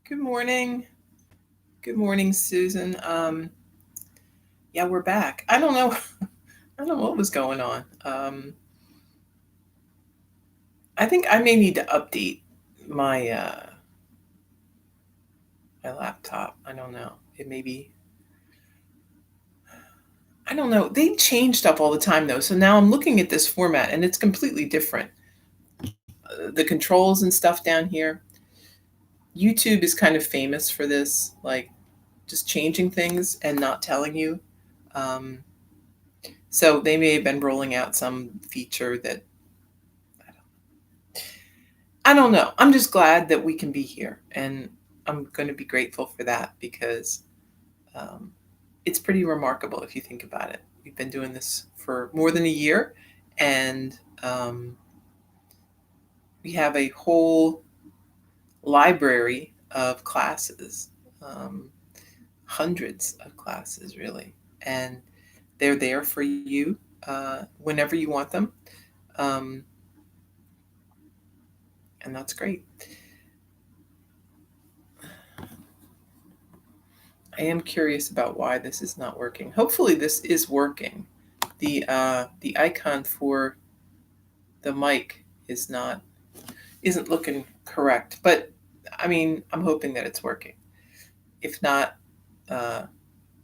Good morning. Good morning, Susan. Yeah, we're back. I don't know. I don't know what was going on. I think I may need to update my my laptop. I don't know. It may be. I don't know. They change stuff all the time though. So now I'm looking at this format and it's completely different. The controls and stuff down here. YouTube is kind of famous for this, like just changing things and not telling you. Um, so they may have been rolling out some feature that I don't know. I'm just glad that we can be here, and I'm going to be grateful for that because um, it's pretty remarkable if you think about it. We've been doing this for more than a year, and we have a whole library of classes, um, hundreds of classes, really, and they're there for you whenever you want them, um, and that's great. I am curious about why this is not working. Hopefully, this is working. The icon for the mic isn't looking correct, but I mean, I'm hoping that it's working. If not, uh,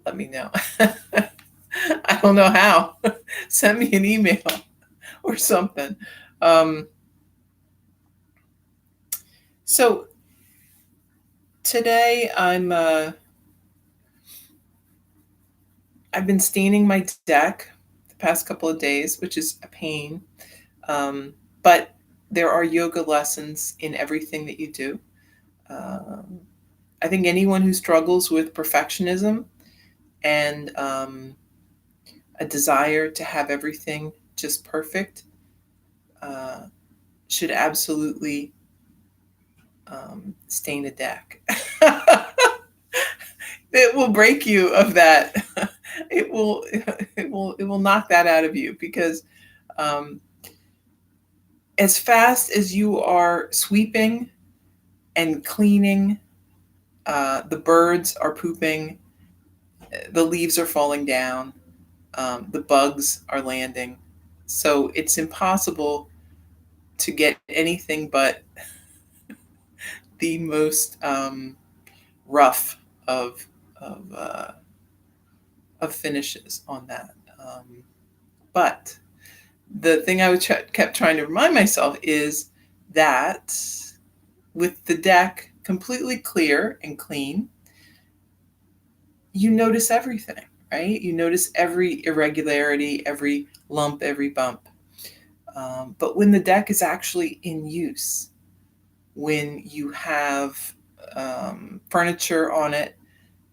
let me know. I don't know how. Send me an email or something. Um, so today I've been staining my deck the past couple of days, which is a pain. But there are yoga lessons in everything that you do. Um, I think anyone who struggles with perfectionism and a desire to have everything just perfect uh, should absolutely stain a deck. It will break you of that. It will. It will knock that out of you because um, as fast as you are sweeping and cleaning, the birds are pooping, the leaves are falling down, the bugs are landing. So it's impossible to get anything but the most rough of of, uh, of finishes on that. But the thing I kept trying to remind myself is that with the deck completely clear and clean, you notice everything, right? You notice every irregularity, every lump, every bump. But when the deck is actually in use, when you have furniture on it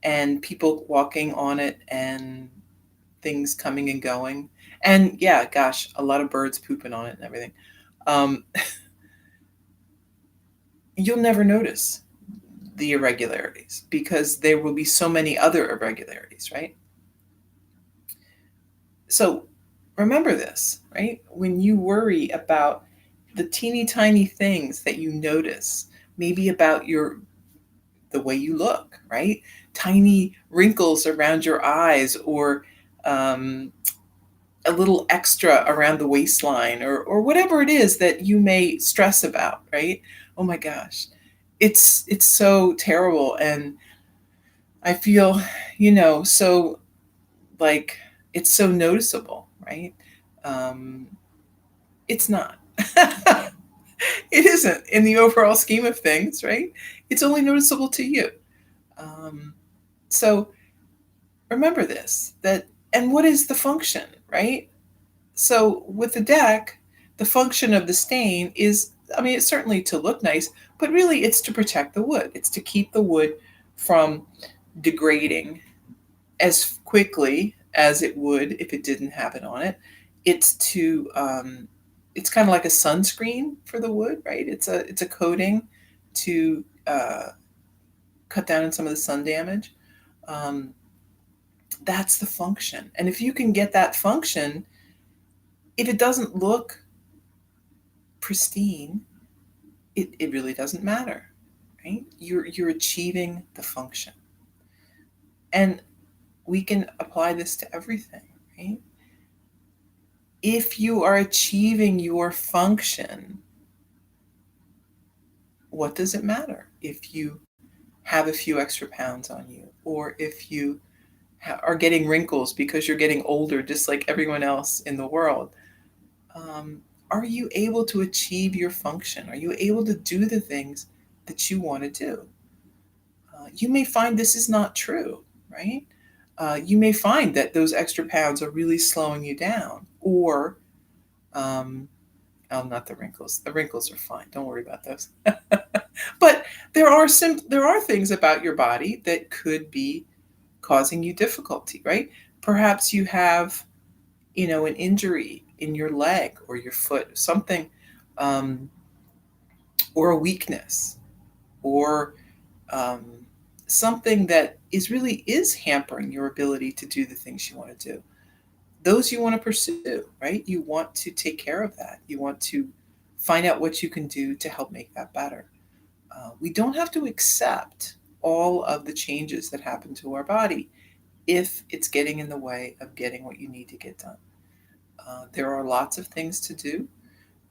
and people walking on it and things coming and going, and yeah, gosh, a lot of birds pooping on it and everything, um, you'll never notice the irregularities because there will be so many other irregularities, right? So remember this, right? When you worry about the teeny tiny things that you notice, maybe about the way you look, right? Tiny wrinkles around your eyes or um, a little extra around the waistline or whatever it is that you may stress about, right? Oh my gosh. It's so terrible and I feel, so like it's so noticeable, right? Um, it's not. It isn't in the overall scheme of things, right? It's only noticeable to you. Um, so remember this that, and what is the function, right? So with the deck, the function of the stain is, I mean, it's certainly to look nice, but really it's to protect the wood. It's to keep the wood from degrading as quickly as it would if it didn't have it on it. It's to it's kind of like a sunscreen for the wood, right? It's a coating to cut down on some of the sun damage. Um, that's the function, and if you can get that function, if it doesn't look pristine, it really doesn't matter, right? You're achieving the function. And we can apply this to everything, right? If you are achieving your function, what does it matter if you have a few extra pounds on you, or if you are getting wrinkles because you're getting older, just like everyone else in the world? Um, are you able to achieve your function? Are you able to do the things that you want to do? You may find this is not true, right? You may find that those extra pounds are really slowing you down, or um, oh, not the wrinkles. The wrinkles are fine. Don't worry about those. But there are things about your body that could be causing you difficulty, right? Perhaps you have, an injury in your leg or your foot, something, um, or a weakness, or um, something that is hampering your ability to do the things you want to do. Those you want to pursue, right? You want to take care of that. You want to find out what you can do to help make that better. We don't have to accept all of the changes that happen to our body if it's getting in the way of getting what you need to get done. There are lots of things to do.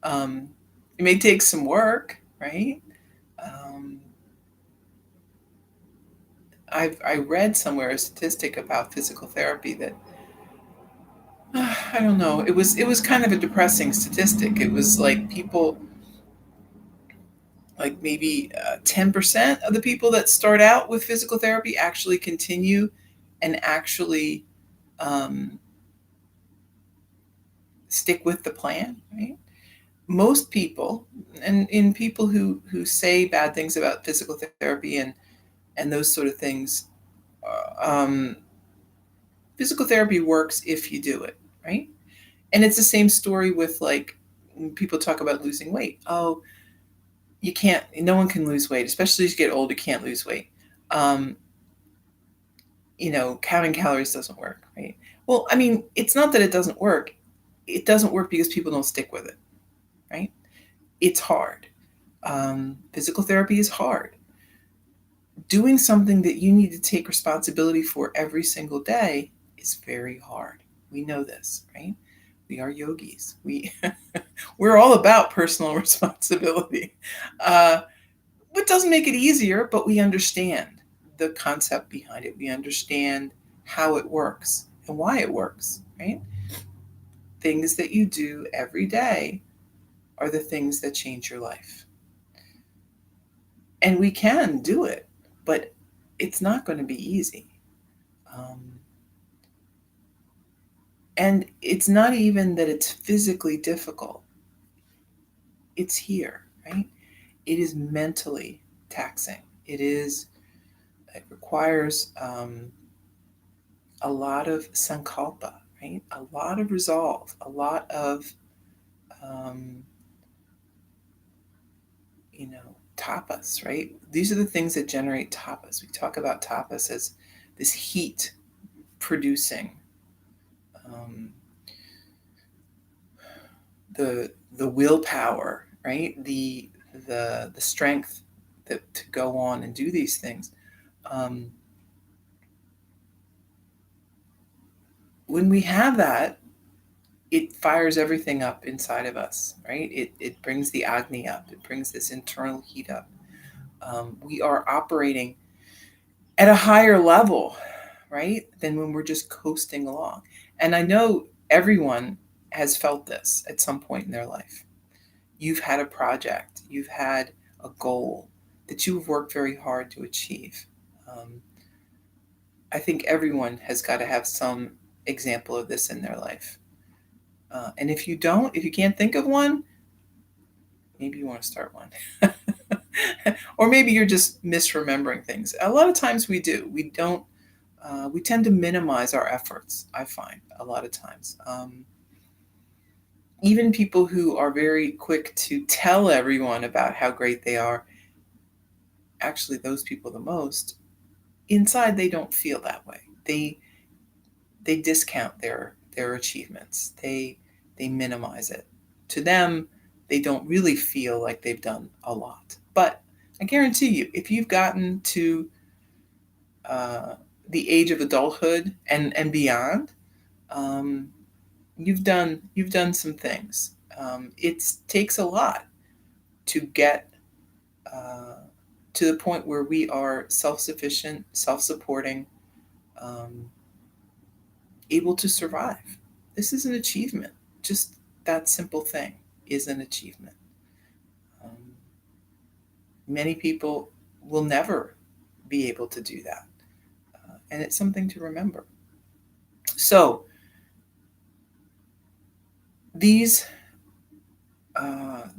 Um, it may take some work, right? Um, I read somewhere a statistic about physical therapy that I don't know. It was kind of a depressing statistic. It was like people, like maybe 10% of the people that start out with physical therapy actually continue and actually um, stick with the plan, right? Most people, and in people who say bad things about physical therapy and those sort of things, um, physical therapy works if you do it, right? And it's the same story with, like, when people talk about losing weight. Oh, you can't. No one can lose weight, especially as you get older. You can't lose weight. Um, counting calories doesn't work, right? Well, I mean, it's not that it doesn't work. It doesn't work because people don't stick with it, right? It's hard. Physical therapy is hard. Doing something that you need to take responsibility for every single day is very hard. We know this, right? We are yogis. We're all about personal responsibility. Uh, What doesn't make it easier, but we understand the concept behind it. We understand how it works and why it works, right? Things that you do every day are the things that change your life. And we can do it, but it's not going to be easy. Um, and it's not even that it's physically difficult, it's here, right? It is mentally taxing. It requires a lot of sankalpa, right? A lot of resolve, a lot of, um, tapas, right? These are the things that generate tapas. We talk about tapas as this heat producing um, the willpower, right? The strength to go on and do these things. Um, when we have that, it fires everything up inside of us, right? It brings the agni up. It brings this internal heat up. We are operating at a higher level, right, than when we're just coasting along. And I know everyone has felt this at some point in their life. You've had a project, you've had a goal that you've worked very hard to achieve. Um, I think everyone has got to have some example of this in their life. And if you can't think of one, maybe you want to start one. Or maybe you're just misremembering things. A lot of times we do. We don't. We tend to minimize our efforts. I find a lot of times. Even people who are very quick to tell everyone about how great they are, actually, those people the most, inside they don't feel that way. They discount their achievements. They minimize it. To them, they don't really feel like they've done a lot. But I guarantee you, if you've gotten to uh, the age of adulthood and beyond, um, you've done some things. It takes a lot to get uh, to the point where we are self-sufficient, self-supporting, um, able to survive. This is an achievement. Just that simple thing is an achievement. Um, Many people will never be able to do that, and it's something to remember. So these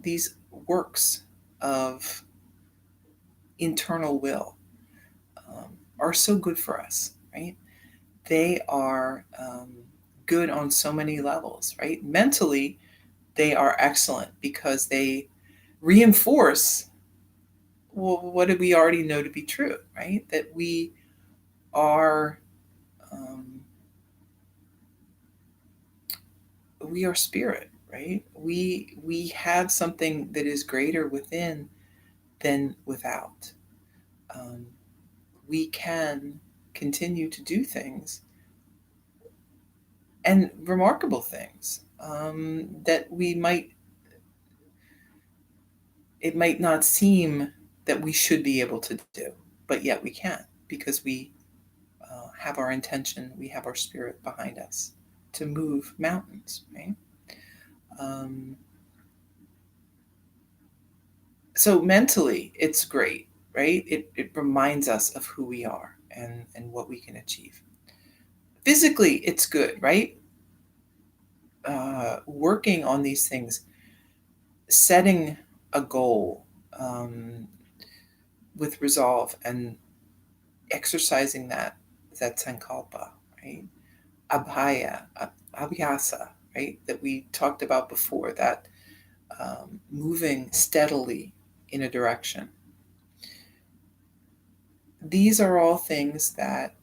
these works of internal will are so good for us, right? They are good on so many levels, right? Mentally, they are excellent because they reinforce, well, what did we already know to be true, right? That are um, we are spirit, right? We have something that is greater within than without. Um, we can continue to do things, and remarkable things, that it might not seem that we should be able to do, but yet we can, because we have our intention, we have our spirit behind us to move mountains, right? Um, so mentally, it's great, right? It reminds us of who we are and what we can achieve. Physically, it's good, right? Working on these things, setting a goal, with resolve, and exercising that sankalpa, right? Abhaya, abhyasa, right? That we talked about before, that moving steadily in a direction. These are all things that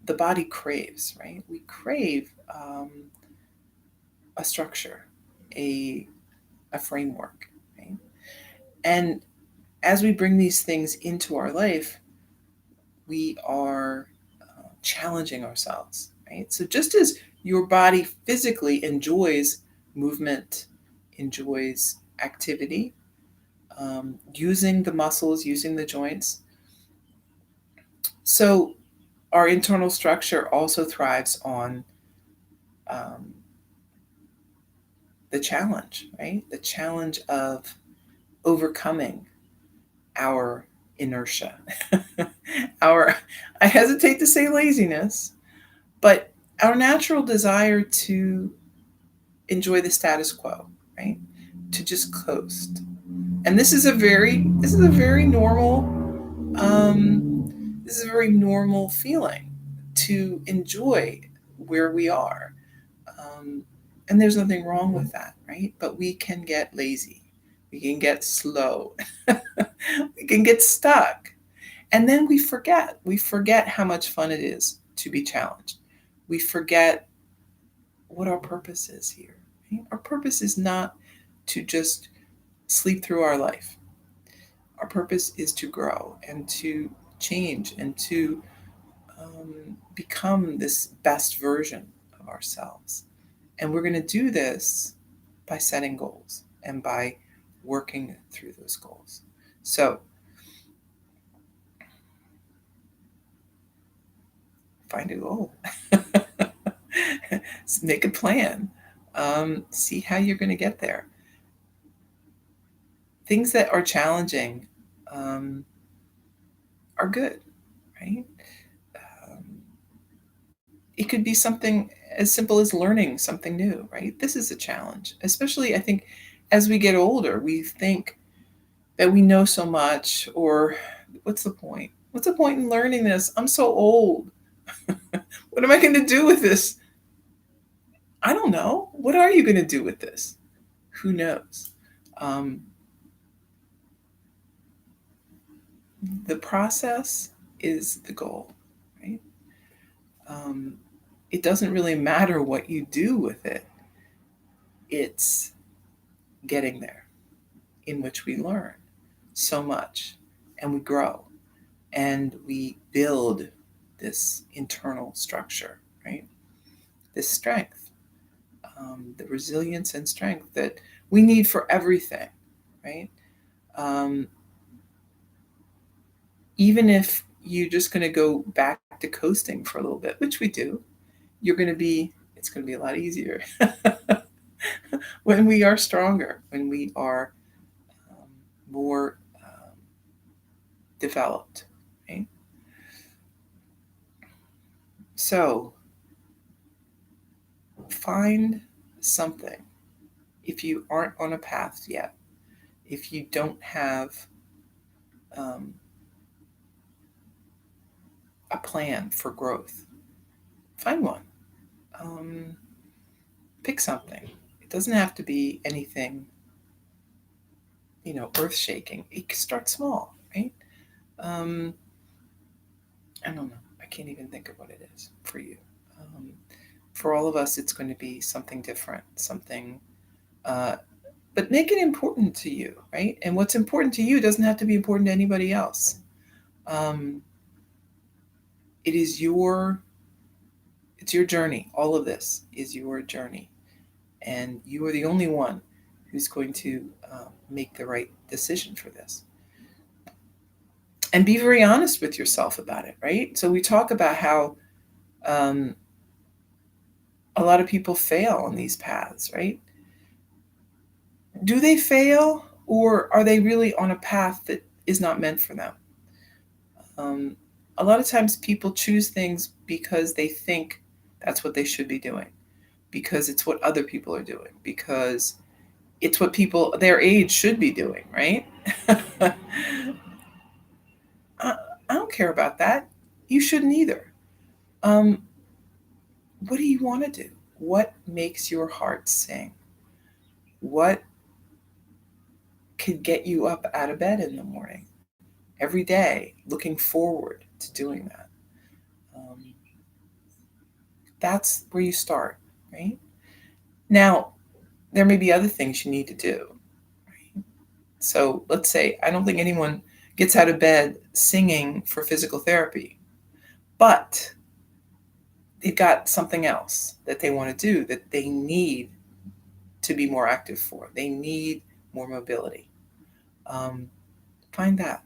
the body craves, right? We crave a structure, a, a framework, right? And as we bring these things into our life, we are challenging ourselves, right? So just as your body physically enjoys movement, enjoys activity, using the muscles, using the joints, so our internal structure also thrives on um, the challenge, right? The challenge of overcoming our inertia, our, I hesitate to say laziness, but our natural desire to enjoy the status quo, right? To just coast. And this is a very normal this is a very normal feeling to enjoy where we are. Um, and there's nothing wrong with that, right? But we can get lazy. We can get slow. We can get stuck. And then we forget. We forget how much fun it is to be challenged. We forget what our purpose is here. Right? Our purpose is not to just sleep through our life. Our purpose is to grow and to change and to become this best version of ourselves. And we're going to do this by setting goals and by working through those goals. So find a goal, make a plan, see how you're going to get there. Things that are challenging um, are good, right? Um, it could be something as simple as learning something new, right? This is a challenge, especially I think as we get older, we think that we know so much, or what's the point? What's the point in learning this? I'm so old. What am I going to do with this? I don't know. What are you going to do with this? Who knows? Um, the process is the goal, right? Um, it doesn't really matter what you do with it, it's getting there, in which we learn so much and we grow and we build this internal structure, right? This strength, the resilience and strength that we need for everything, right? Um, Even if you're just going to go back to coasting for a little bit, which we do, it's going to be a lot easier when we are stronger, when we are more developed, right? So find something. If you aren't on a path yet, if you don't have um, a plan for growth, find one. Um, Pick something. It doesn't have to be anything, earth shaking. You can start small, right? Um, I don't know. I can't even think of what it is for you. Um, for all of us, it's going to be something different, something, but make it important to you, right? And what's important to you doesn't have to be important to anybody else. Um, it is it's your journey. All of this is your journey, and you are the only one who's going to make the right decision for this. And be very honest with yourself about it, right? So we talk about how um, a lot of people fail on these paths, right? Do they fail, or are they really on a path that is not meant for them? Um, a lot of times people choose things because they think that's what they should be doing, because it's what other people are doing, because it's what people their age should be doing, right? I, I don't care about that. You shouldn't either. Um, what do you want to do? What makes your heart sing? What could get you up out of bed in the morning, every day, looking forward to doing that? Um, that's where you start, right? Now, there may be other things you need to do. Right? So let's say I don't think anyone gets out of bed singing for physical therapy, but they've got something else that they want to do that they need to be more active for. They need more mobility. Um, find that.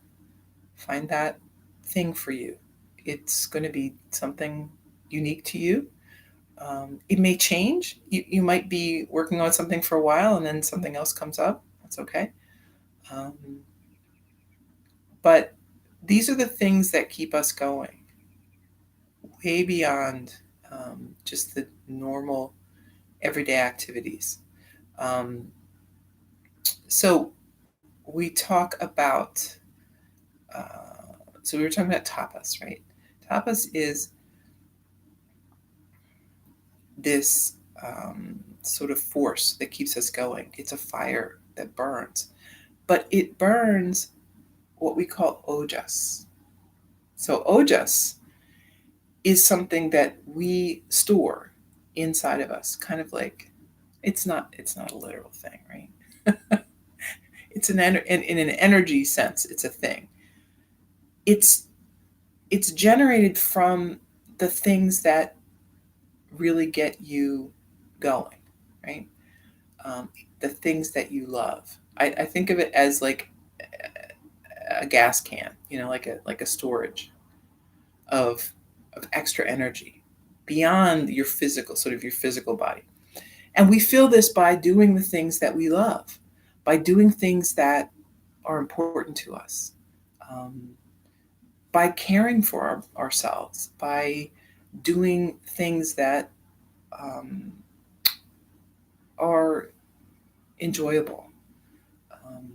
Find that thing for you. It's going to be something unique to you. It may change. You might be working on something for a while and then something else comes up. That's okay. Um, but these are the things that keep us going way beyond just the normal everyday activities. Um, so we talk about, so we were talking about tapas, right? Tapas is this sort of force that keeps us going. It's a fire that burns, but it burns what we call ojas. So ojas is something that we store inside of us, kind of like it's not a literal thing, right? It's in an energy sense, it's a thing. It's it's generated from the things that really get you going, right? The things that you love. I think of it as like a gas can, like a storage of extra energy beyond your physical, sort of your physical body. And we feel this by doing the things that we love, by doing things that are important to us, um, by caring for ourselves, by doing things that um, are enjoyable. Um,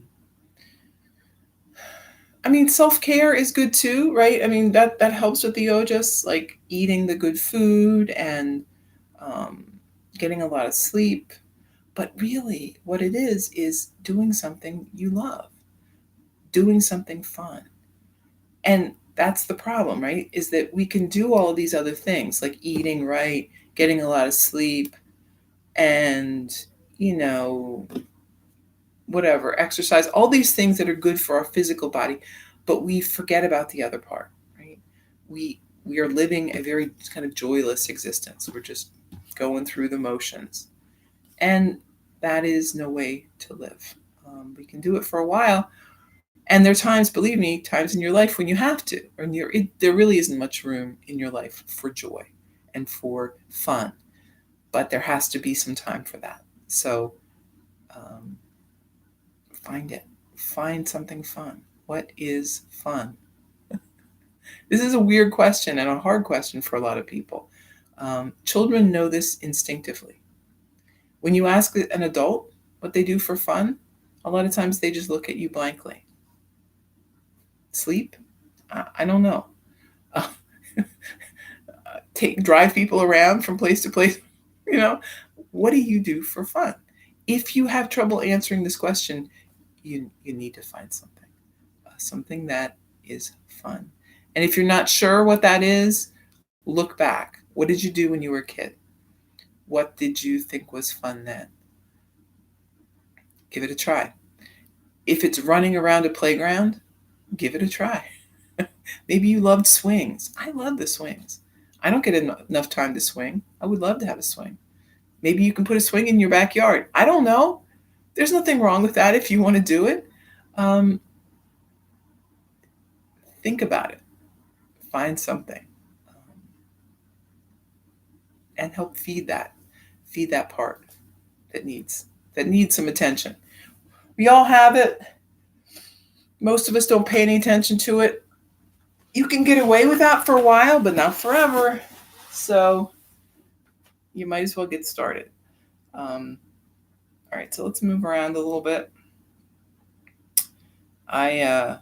I mean, self care is good too, right? I mean, that helps with the ojas, like eating the good food and um, getting a lot of sleep. But really, what it is doing something you love, doing something fun. And that's the problem, right? Is that we can do all of these other things like eating right, getting a lot of sleep, and, you know, whatever, exercise, all these things that are good for our physical body. but we forget about the other part, right? We are living a very kind of joyless existence. We're just going through the motions, and that is no way to live. We can do it for a while, and there are times, believe me, times in your life when you have to, or there really isn't much room in your life for joy and for fun, but there has to be some time for that. So um, find it. Find something fun. What is fun? This is a weird question and a hard question for a lot of people. Children know this instinctively. When you ask an adult what they do for fun, a lot of times they just look at you blankly. Sleep? I don't know. Uh, drive people around from place to place. You know, what do you do for fun? If you have trouble answering this question, you need to find something that is fun. And if you're not sure what that is, look back. What did you do when you were a kid? What did you think was fun then? Give it a try. If it's running around a playground, give it a try. Maybe you loved swings. I love the swings. I don't get enough time to swing. I would love to have a swing. Maybe you can put a swing in your backyard. I don't know. There's nothing wrong with that if you want to do it. Um, think about it. Find something, and help feed that part that needs some attention. We all have it. Most of us don't pay any attention to it. You can get away with that for a while, but not forever. So you might as well get started. All right, so let's move around a little bit. I've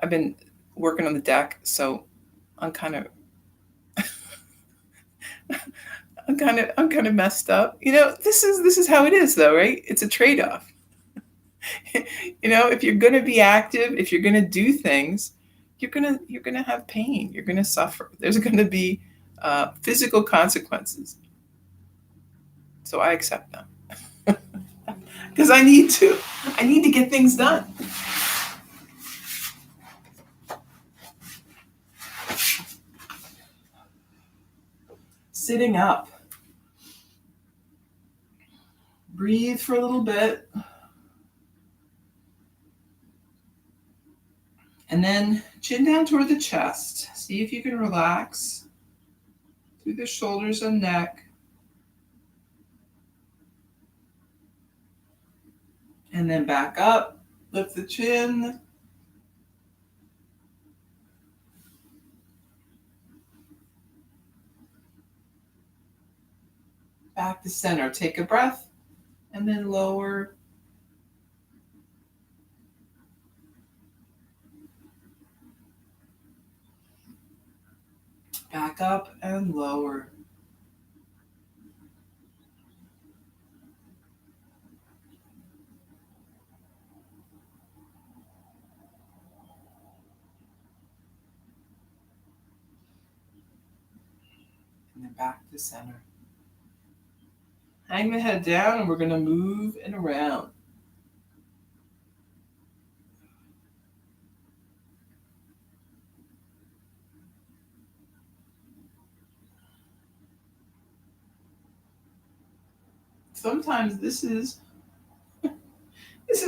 been working on the deck, so I'm kind of I'm kind of messed up. You know, this is how it is though, right? It's a trade-off. You know, if you're going to be active, if you're going to do things, you're going to have pain. You're going to suffer. There's going to be physical consequences. So I accept them because I need to. I need to get things done. Sitting up. Breathe for a little bit. And then chin down toward the chest. See if you can relax through the shoulders and neck. And then back up. Lift the chin. Back to center. Take a breath. And then lower. Back up and lower. And then back to center. Hang the head down and we're going to move and around. Sometimes this is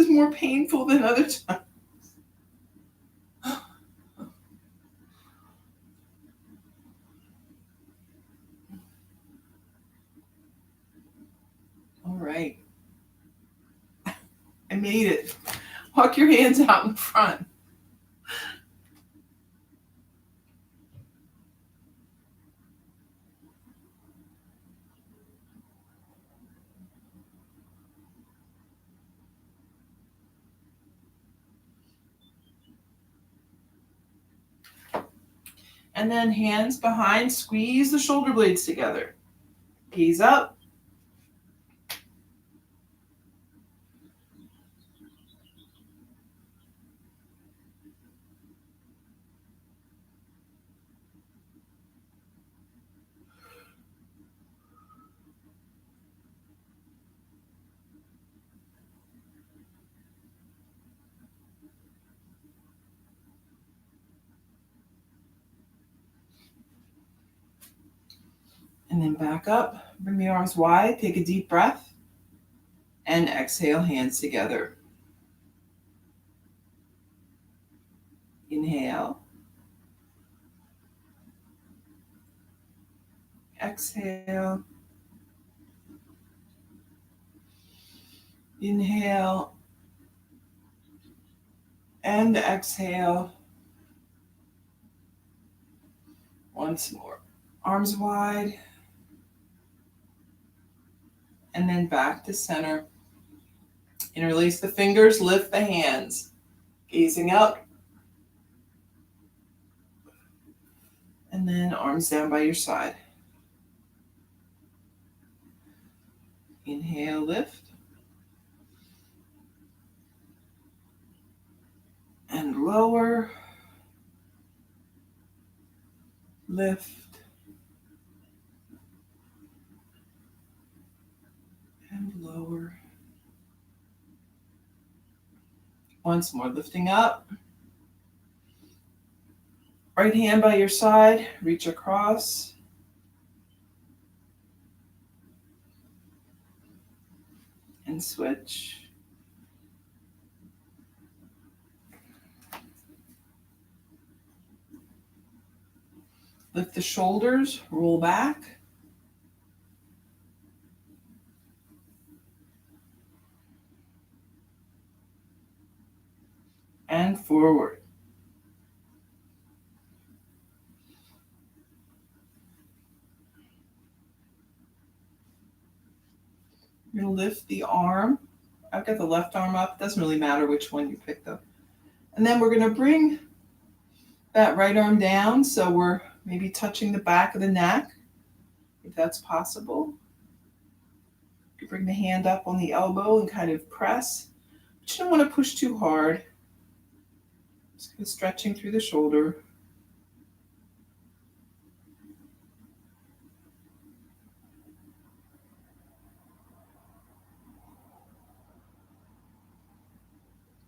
more painful than other times. All right. I made it. Walk your hands out in front. And then hands behind, squeeze the shoulder blades together. Gaze up. And then back up. Bring the arms wide. Take a deep breath. And exhale, hands together. Inhale. Exhale. Inhale. And exhale. Once more. Arms wide. And then back to center. Interlace the fingers, lift the hands. Gazing up. And then arms down by your side. Inhale, lift. And lower. Lift. And lower. Once more, lifting up. Right hand by your side, reach across. And switch. Lift the shoulders, roll back. And forward. You're going to lift the arm. I've got the left arm up. Doesn't really matter which one you picked up. And then we're going to bring that right arm down. So we're maybe touching the back of the neck, if that's possible. You bring the hand up on the elbow and kind of press. But you don't want to push too hard. Just kind of stretching through the shoulder.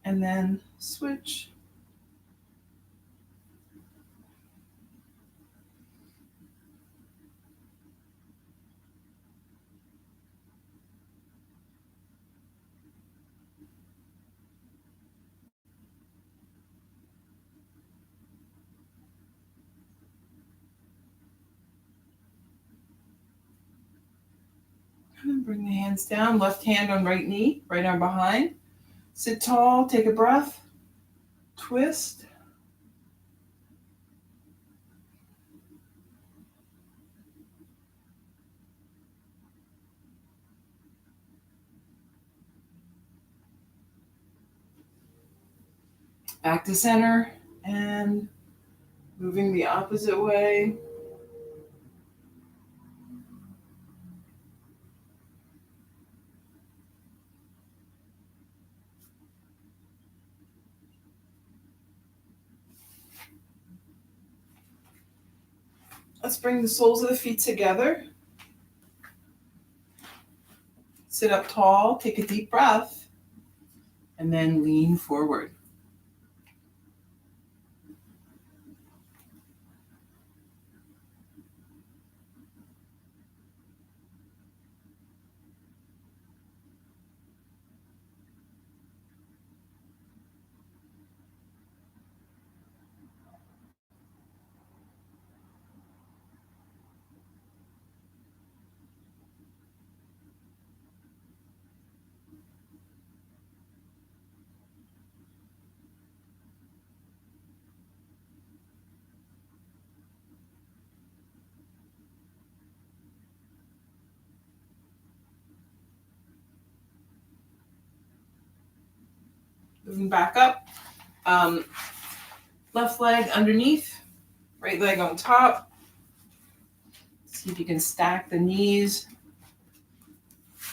And then switch. And bring the hands down, left hand on right knee, right arm behind. Sit tall, take a breath, twist. Back to center and moving the opposite way. Let's bring the soles of the feet together. Sit up tall, take a deep breath, and then lean forward. Moving back up. Left leg underneath, right leg on top. See if you can stack the knees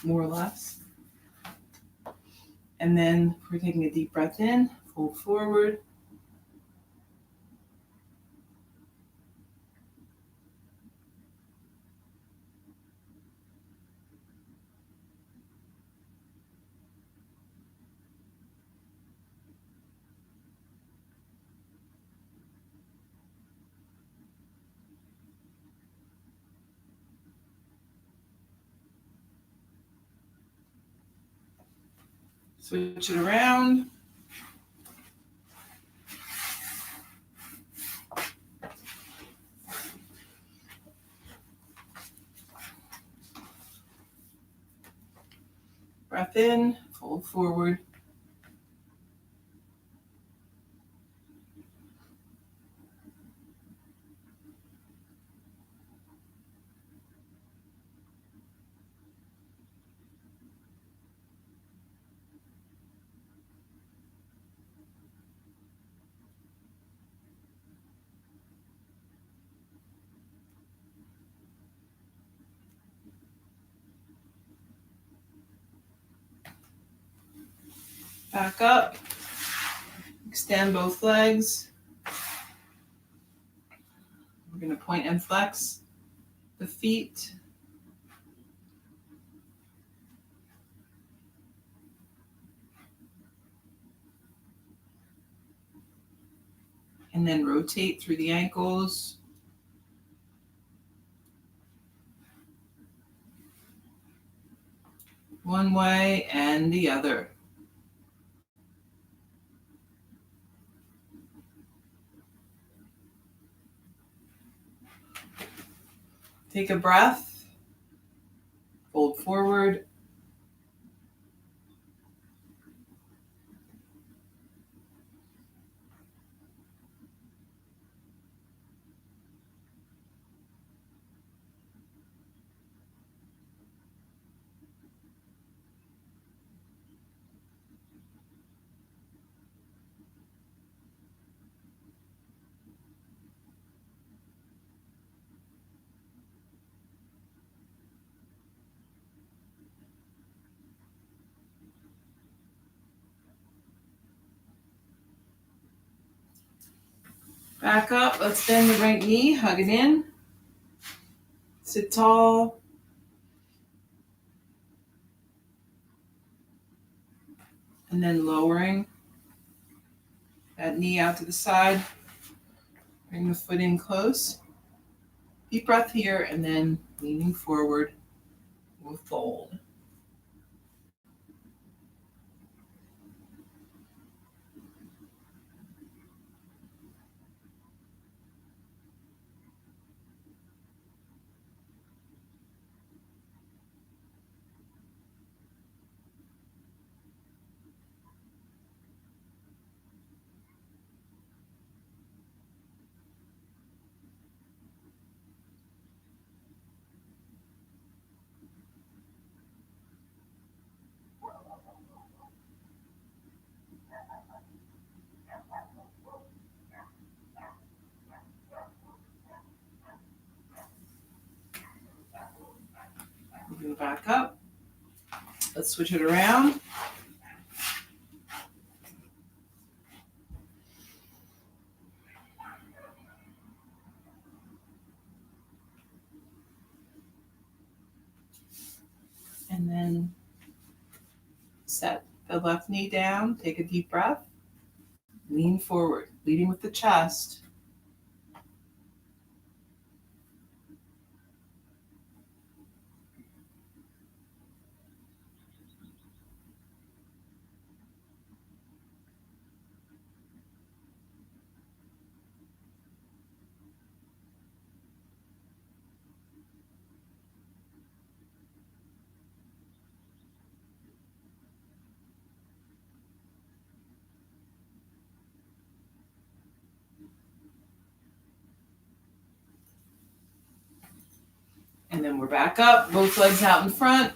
more or less. And then we're taking a deep breath in, fold forward. Switch it around. Breath in, fold forward. Back up. Extend both legs. We're going to point and flex the feet. And then rotate through the ankles. One way and the other. Take a breath. Fold forward. Back up. Let's bend the right knee. Hug it in. Sit tall. And then lowering that knee out to the side. Bring the foot in close. Deep breath here, and then leaning forward. We'll fold. Moving back up. Let's switch it around. And then set the left knee down. Take a deep breath. Lean forward, leading with the chest. And then we're back up, both legs out in front.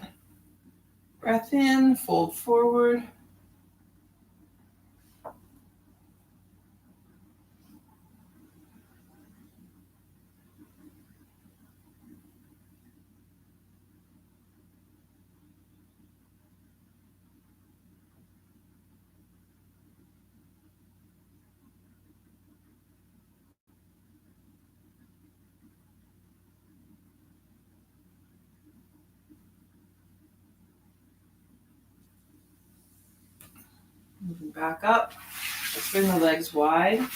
Breath in, fold forward. Moving back up. Let's bring the legs wide.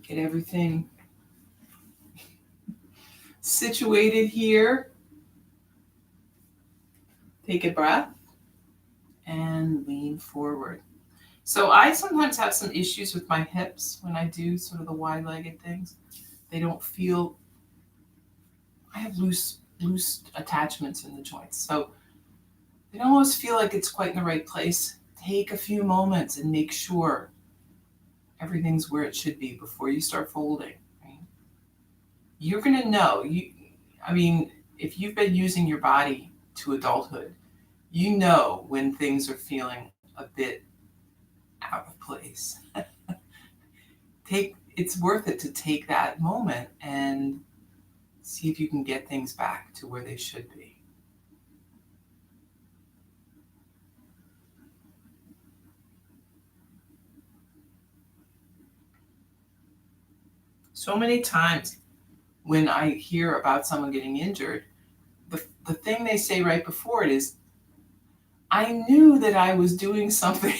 Get everything situated here, take a breath and lean forward. So I sometimes have some issues with my hips when I do sort of the wide-legged things. They don't feel, I have loose attachments in the joints. So they don't always feel like it's quite in the right place. Take a few moments and make sure everything's where it should be before you start folding. Right? You're gonna know. If you've been using your body to adulthood, you know when things are feeling a bit out of place. It's worth it to take that moment and see if you can get things back to where they should be. So many times when I hear about someone getting injured, the thing they say right before it is, I knew that I was doing something.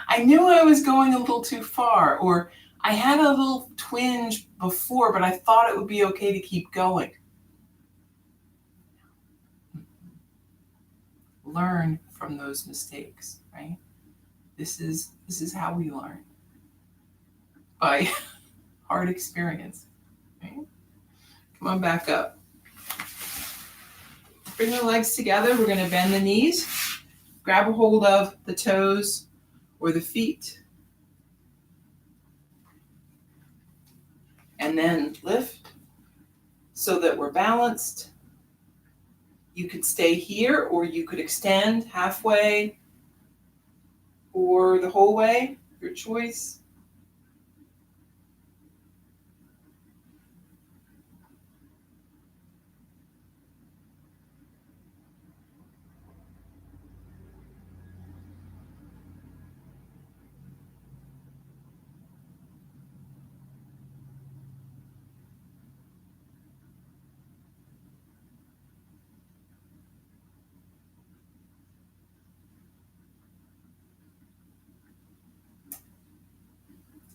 I knew I was going a little too far, or I had a little twinge before, but I thought it would be okay to keep going. Learn from those mistakes, right? This is how we learn, by hard experience. Right? Come on back up. Bring the legs together. We're going to bend the knees. Grab a hold of the toes or the feet. And then lift so that we're balanced. You could stay here, or you could extend halfway or the whole way, your choice.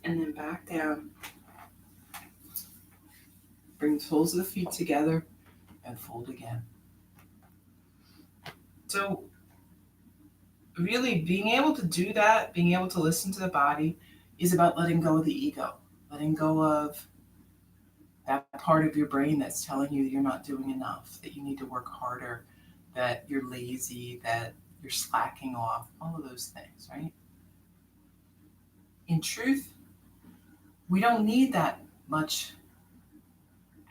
And then back down. Bring the soles of the feet together and fold again. So really being able to do that, being able to listen to the body, is about letting go of the ego, letting go of that part of your brain that's telling you you're not doing enough, that you need to work harder, that you're lazy, that you're slacking off, all of those things, right? In truth, we don't need that much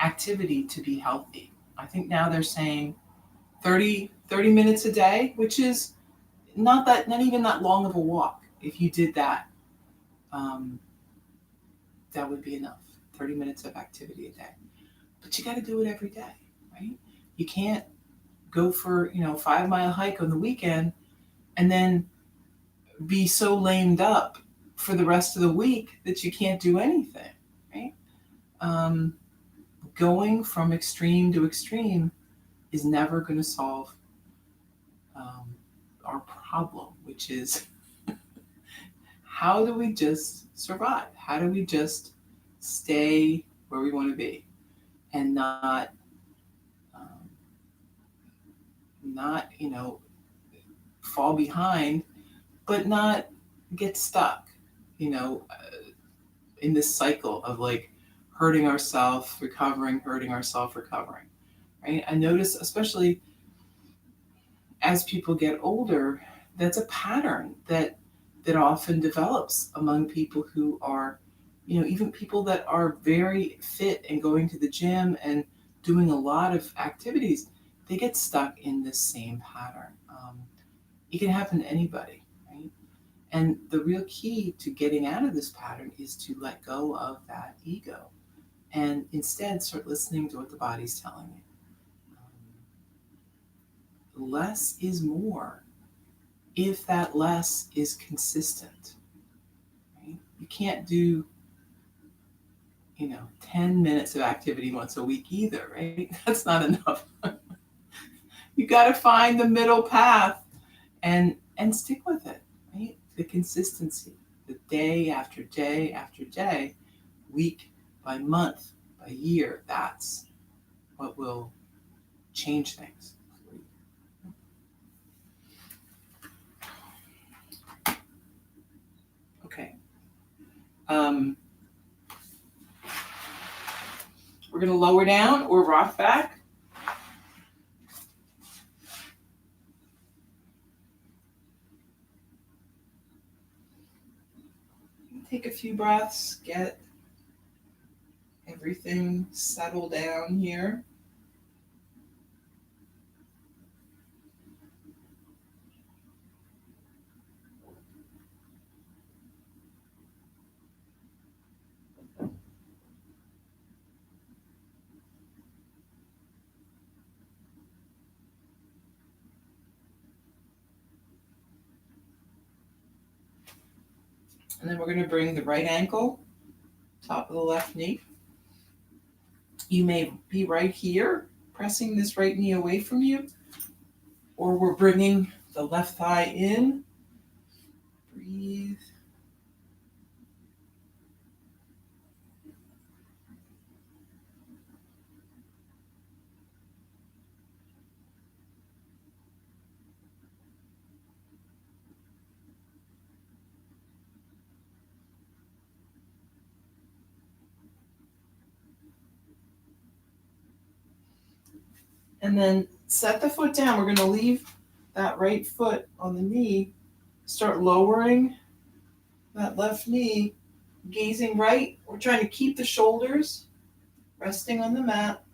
activity to be healthy. I think now they're saying 30 minutes a day, which is not even that long of a walk. If you did that, that would be enough. 30 minutes of activity a day. But you got to do it every day, right? You can't go for, 5-mile hike on the weekend and then be so lamed up for the rest of the week that you can't do anything, right? Going from extreme to extreme is never going to solve our problem, which is how do we just survive? How do we just stay where we want to be and not fall behind, but not get stuck, in this cycle of like hurting ourselves, recovering, hurting ourselves, recovering, right? I notice, especially as people get older, that's a pattern that often develops among people who are, even people that are very fit and going to the gym and doing a lot of activities, they get stuck in this same pattern. It can happen to anybody, right? And the real key to getting out of this pattern is to let go of that ego and instead start listening to what the body's telling you. Less is more if that less is consistent. Right? You can't do 10 minutes of activity once a week either, right? That's not enough. You got to find the middle path and stick with it, right? The consistency, the day after day after day, week by month a year, that's what will change things. Okay. We're going to lower down or rock back. Take a few breaths, get everything settled down here. And then we're going to bring the right ankle, top of the left knee. You may be right here, pressing this right knee away from you, or we're bringing the left thigh in. Breathe. And then set the foot down. We're going to leave that right foot on the knee. Start lowering that left knee, gazing right. We're trying to keep the shoulders resting on the mat.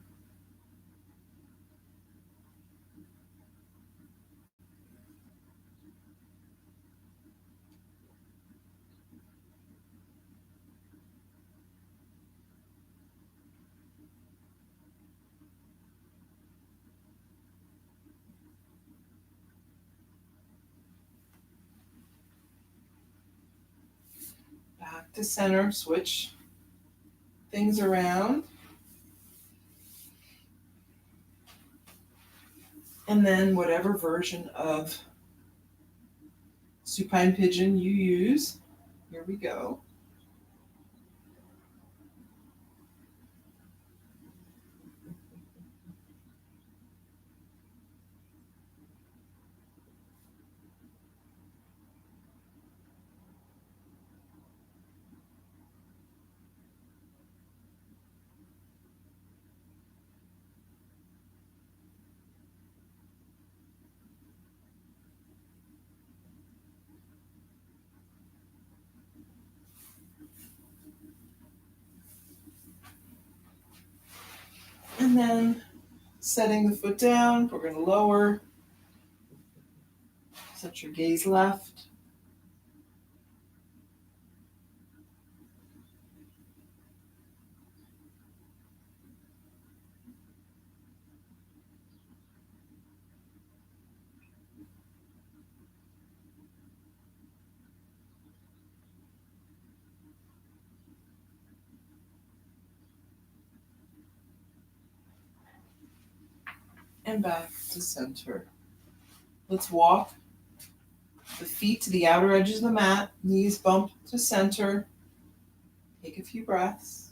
Back to center, switch things around. And then whatever version of supine pigeon you use, here we go. And then setting the foot down, we're going to lower. Set your gaze left. And back to center. Let's walk the feet to the outer edges of the mat, knees bump to center. Take a few breaths.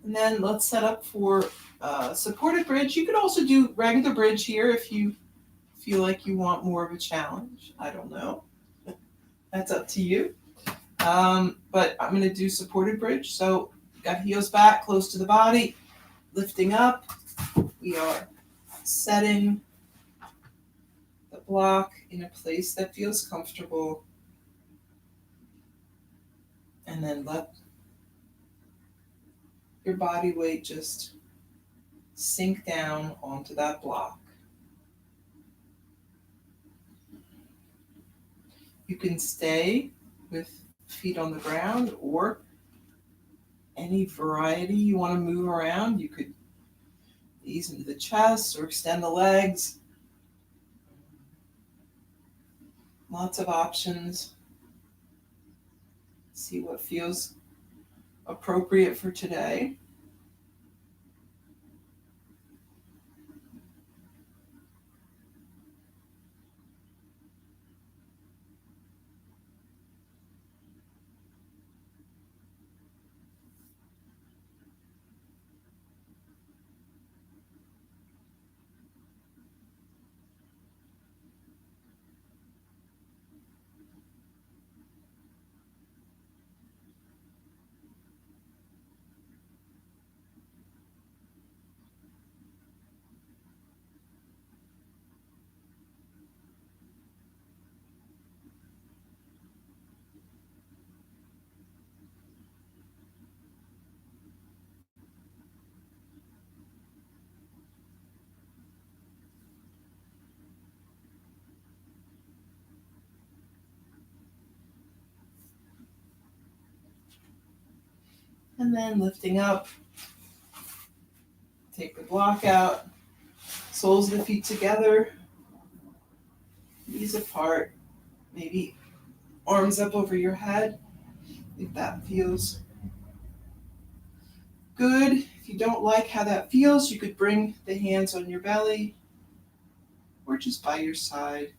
And then let's set up for supported bridge. You could also do regular bridge here if you feel like you want more of a challenge. I don't know. That's up to you. But I'm going to do supported bridge. So got heels back, close to the body, lifting up. We are setting the block in a place that feels comfortable. And then let your body weight just sink down onto that block. You can stay with feet on the ground, or any variety you want to move around. You could ease into the chest or extend the legs. Lots of options. See what feels appropriate for today. And then lifting up, take the block out, soles of the feet together, knees apart, maybe arms up over your head if that feels good. If you don't like how that feels, you could bring the hands on your belly or just by your side.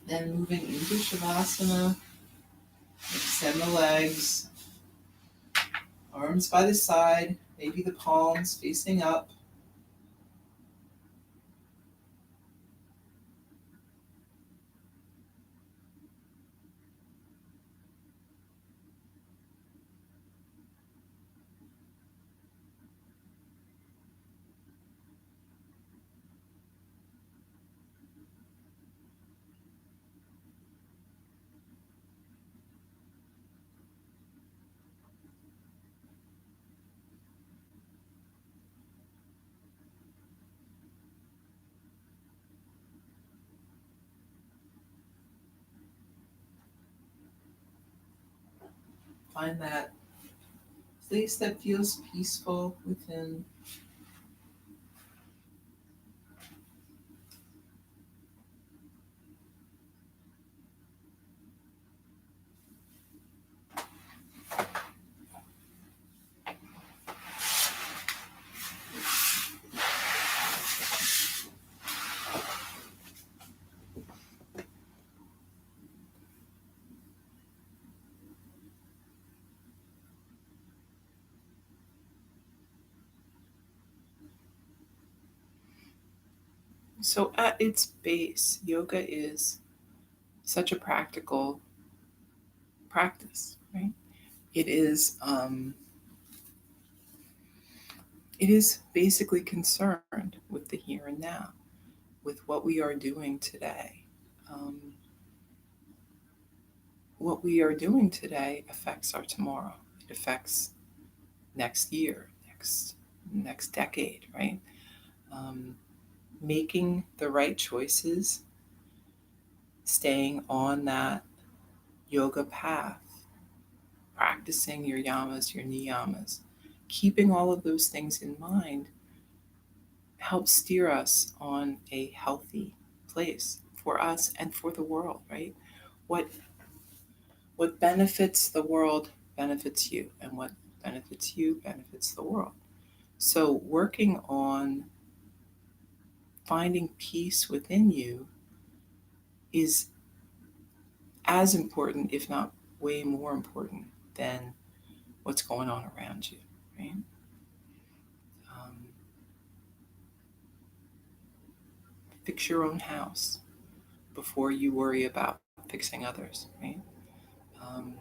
Then moving into Shavasana, extend the legs, arms by the side, maybe the palms facing up. Find that place that feels peaceful within. So, at its base, yoga is such a practical practice, right? It is it is basically concerned with the here and now, with what we are doing today. Um, what we are doing today affects our tomorrow. It affects next year, next decade, right? Um, Making the right choices, staying on that yoga path, practicing your yamas, your niyamas, keeping all of those things in mind helps steer us on a healthy place for us and for the world, right? What what benefits the world benefits you, and what benefits you, benefits the world. So working on finding peace within you is as important, if not way more important, than what's going on around you, right? Um, Fix your own house before you worry about fixing others, right? Um,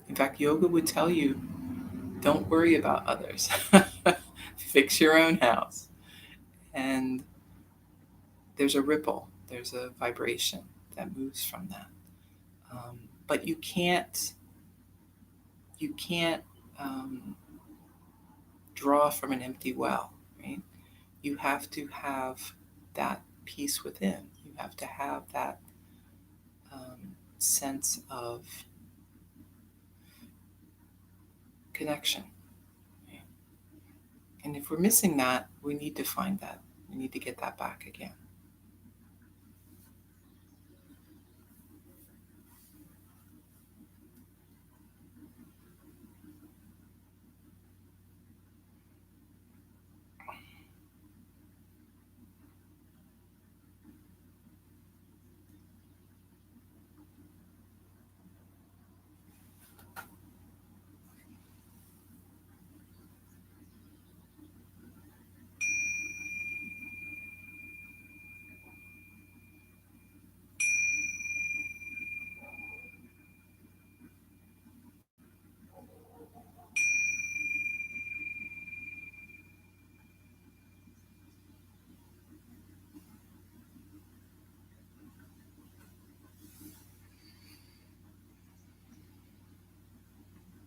in fact, yoga would tell you, don't worry about others. Fix your own house. And there's a ripple, there's a vibration that moves from that. But you can't um, draw from an empty well, right? You have to have that peace within. You have to have that sense of connection. Right? And if we're missing that, we need to find that. We need to get that back again.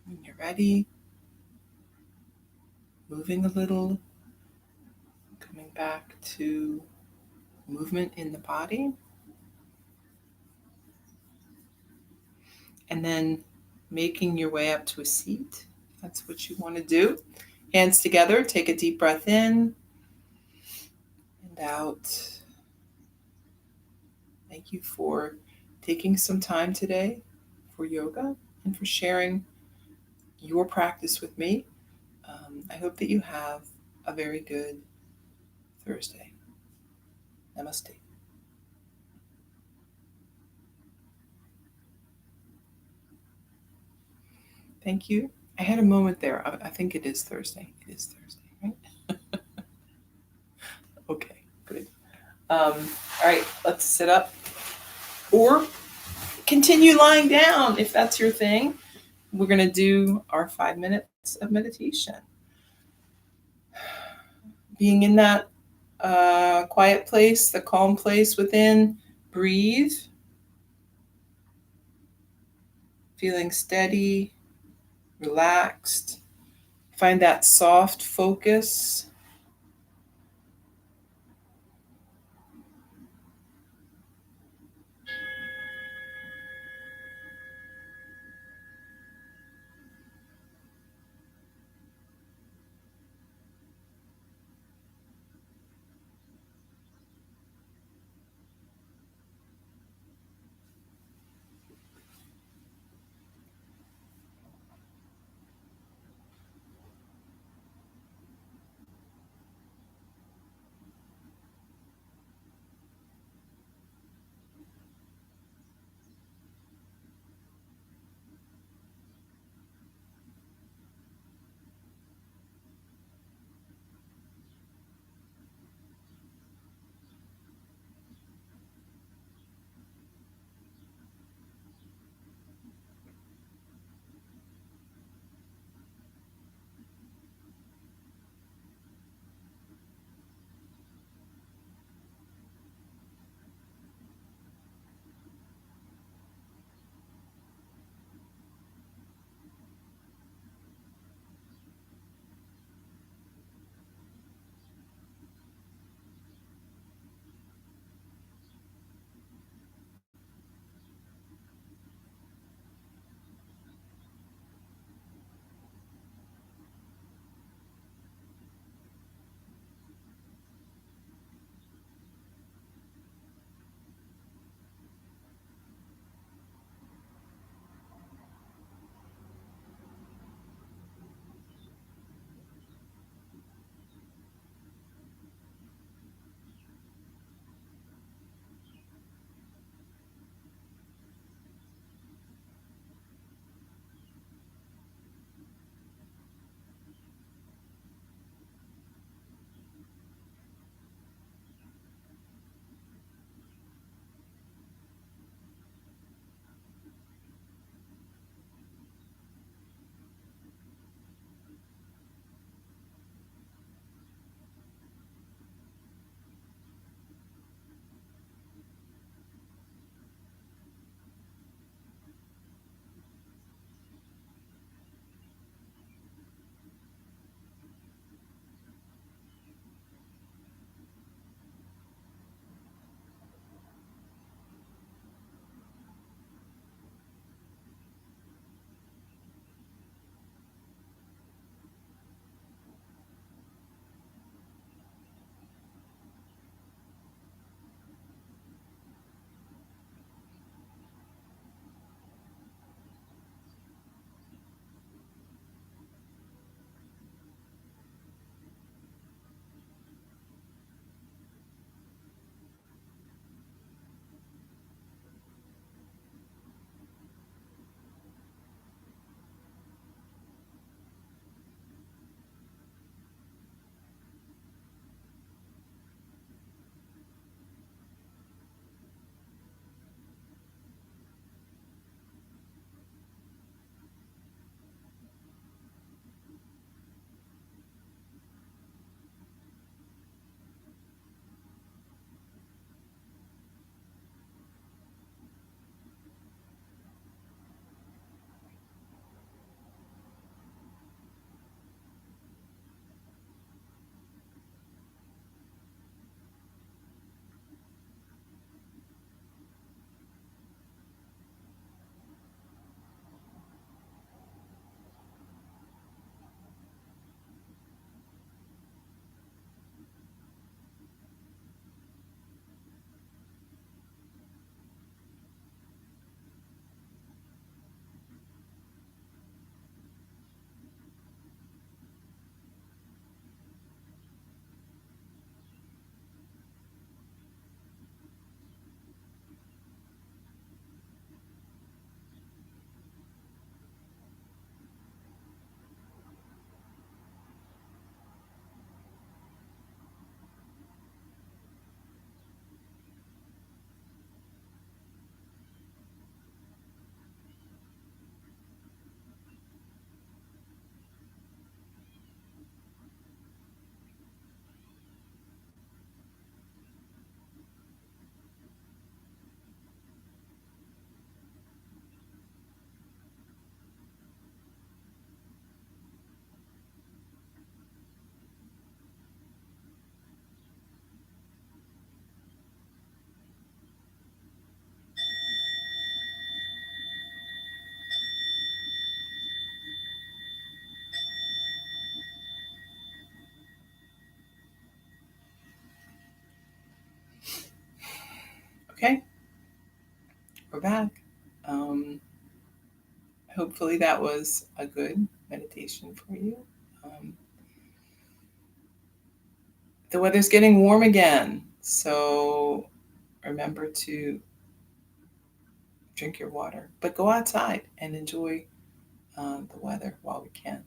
When you're ready, moving a little, coming back to movement in the body, and then making your way up to a seat. That's what you want to do. Hands together, take a deep breath in and out. Thank you for taking some time today for yoga and for sharing your practice with me. I hope that you have a very good Thursday. Namaste. Thank you. I had a moment there. I think it is Thursday. It is Thursday, right? Okay, good. All right, let's sit up or continue lying down if that's your thing. We're going to do our 5 minutes of meditation. Being in that quiet place, the calm place within, breathe, feeling steady, relaxed. Find that soft focus. Okay, we're back. Hopefully that was a good meditation for you. Um, the weather's getting warm again, so remember to drink your water, but go outside and enjoy the weather while we can.